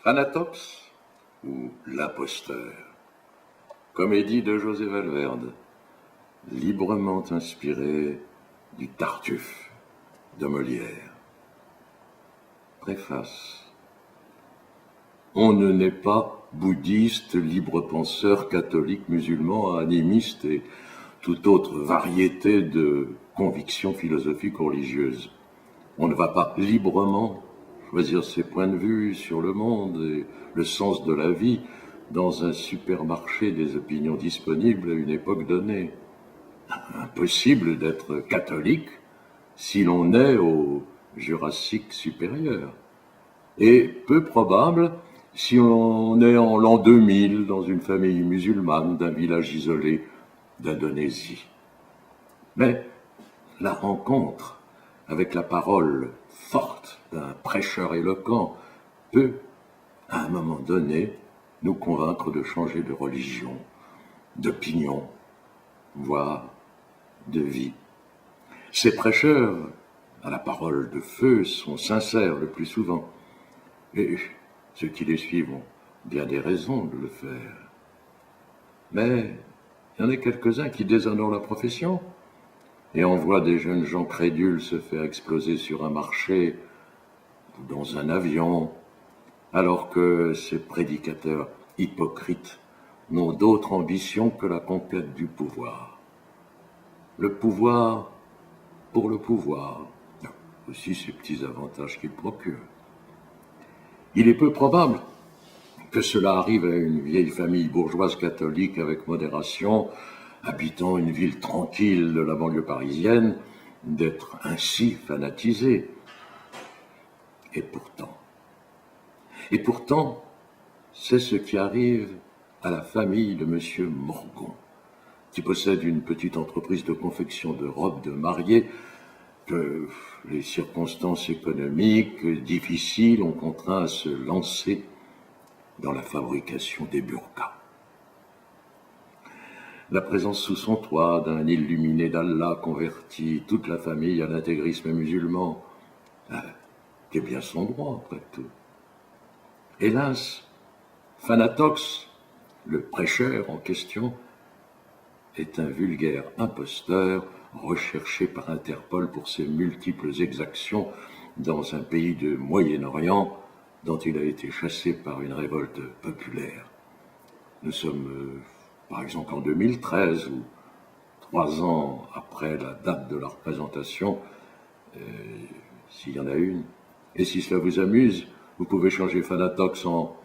Thanatox ou L'imposteur, comédie de José Valverde, librement inspirée du Tartuffe de Molière. Préface. On ne naît pas bouddhiste, libre-penseur, catholique, musulman, animiste et toute autre variété de convictions philosophiques ou religieuses. On ne va pas librement choisir ses points de vue sur le monde et le sens de la vie dans un supermarché des opinions disponibles à une époque donnée. Impossible d'être catholique si l'on est au Jurassique supérieur. Et peu probable si on est en l'an 2000 dans une famille musulmane d'un village isolé d'Indonésie. Mais la rencontre avec la parole forte d'un prêcheur éloquent peut, à un moment donné, nous convaincre de changer de religion, d'opinion, voire de vie. Ces prêcheurs, à la parole de feu, sont sincères le plus souvent, et ceux qui les suivent ont bien des raisons de le faire. Mais il y en a quelques-uns qui déshonorent la profession, et on voit des jeunes gens crédules se faire exploser sur un marché ou dans un avion, alors que ces prédicateurs hypocrites n'ont d'autre ambition que la conquête du pouvoir. Le pouvoir pour le pouvoir, aussi ces petits avantages qu'il procure. Il est peu probable que cela arrive à une vieille famille bourgeoise catholique avec modération, habitant une ville tranquille de la banlieue parisienne, d'être ainsi fanatisé. Et pourtant, c'est ce qui arrive à la famille de M. Morgon, qui possède une petite entreprise de confection de robes de mariée que les circonstances économiques difficiles ont contraint à se lancer dans la fabrication des burqas. La présence sous son toit d'un illuminé d'Allah convertit toute la famille à l'intégrisme musulman, qui est bien son droit après tout. Hélas, Thanatox, le prêcheur en question, est un vulgaire imposteur recherché par Interpol pour ses multiples exactions dans un pays de Moyen-Orient dont il a été chassé par une révolte populaire. Nous sommes, par exemple, en 2013, ou 3 ans après la date de la représentation, s'il y en a une. Et si cela vous amuse, vous pouvez changer Thanatox en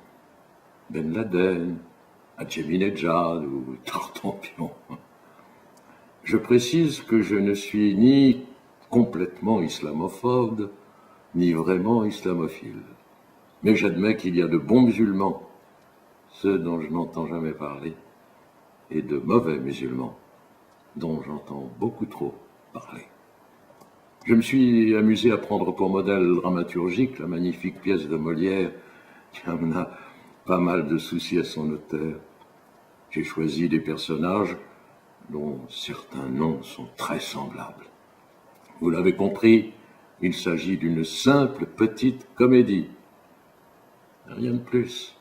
Ben Laden, Ahmadinejad ou Tartampion. Je précise que je ne suis ni complètement islamophobe, ni vraiment islamophile. Mais j'admets qu'il y a de bons musulmans, ceux dont je n'entends jamais parler, et de mauvais musulmans, dont j'entends beaucoup trop parler. Je me suis amusé à prendre pour modèle dramaturgique la magnifique pièce de Molière qui amena pas mal de soucis à son auteur. J'ai choisi des personnages dont certains noms sont très semblables. Vous l'avez compris, il s'agit d'une simple petite comédie. Rien de plus.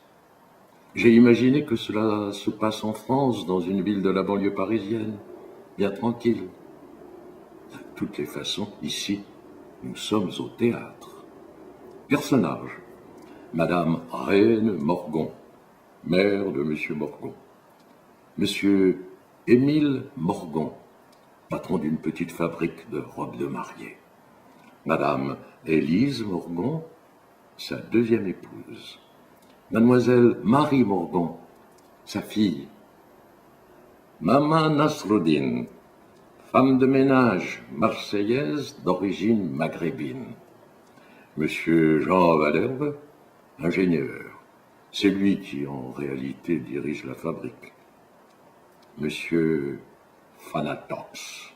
J'ai imaginé que cela se passe en France, dans une ville de la banlieue parisienne, bien tranquille. De toutes les façons, ici, nous sommes au théâtre. Personnage. Madame Reine Morgon, mère de Monsieur Morgon. Monsieur Émile Morgon, patron d'une petite fabrique de robes de mariée. Madame Élise Morgon, sa deuxième épouse. Mademoiselle Marie Morgon, sa fille. Maman Nasruddin, femme de ménage marseillaise d'origine maghrébine. Monsieur Jean Valherbe, ingénieur. C'est lui qui, en réalité, dirige la fabrique. Monsieur Thanatox,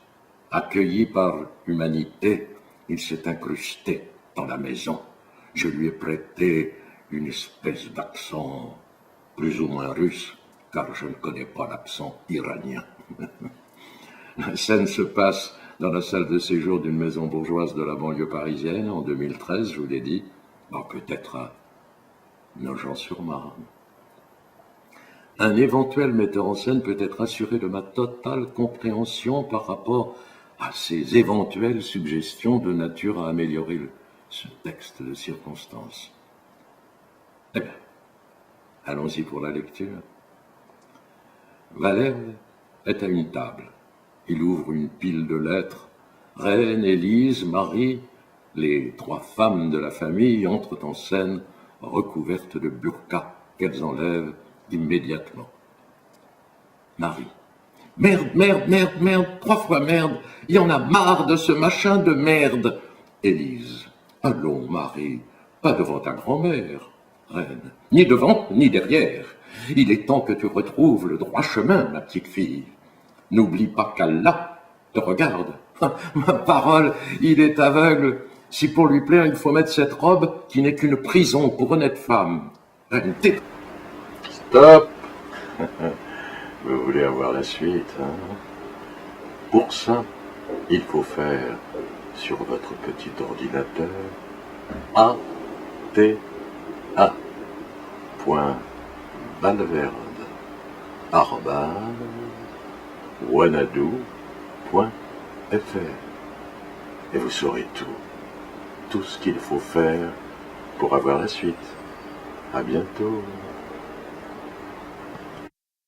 accueilli par l'humanité, il s'est incrusté dans la maison. Je lui ai prêté une espèce d'accent plus ou moins russe, car je ne connais pas l'accent iranien. La scène se passe dans la salle de séjour d'une maison bourgeoise de la banlieue parisienne en 2013, je vous l'ai dit. Peut-être Nogent-sur-Marne. Un éventuel metteur en scène peut être assuré de ma totale compréhension par rapport à ces éventuelles suggestions de nature à améliorer ce texte de circonstance. Eh bien, allons-y pour la lecture. Valère est à une table. Il ouvre une pile de lettres. Reine, Élise, Marie, les trois femmes de la famille entrent en scène recouvertes de burqa qu'elles enlèvent immédiatement. Marie. Merde, merde, merde, merde, 3 fois merde. Il y en a marre de ce machin de merde. Élise. Allons, Marie, pas devant ta grand-mère. Reine. Ni devant, ni derrière. Il est temps que tu retrouves le droit chemin, ma petite fille. N'oublie pas qu'Allah te regarde. Ma parole, il est aveugle. Si pour lui plaire, il faut mettre cette robe qui n'est qu'une prison pour honnête femme. Reine, Stop. Vous voulez avoir la suite, hein? Pour ça, il faut faire sur votre petit ordinateur ata.valverde@wanadoo.fr et vous saurez tout ce qu'il faut faire pour avoir la suite. À bientôt.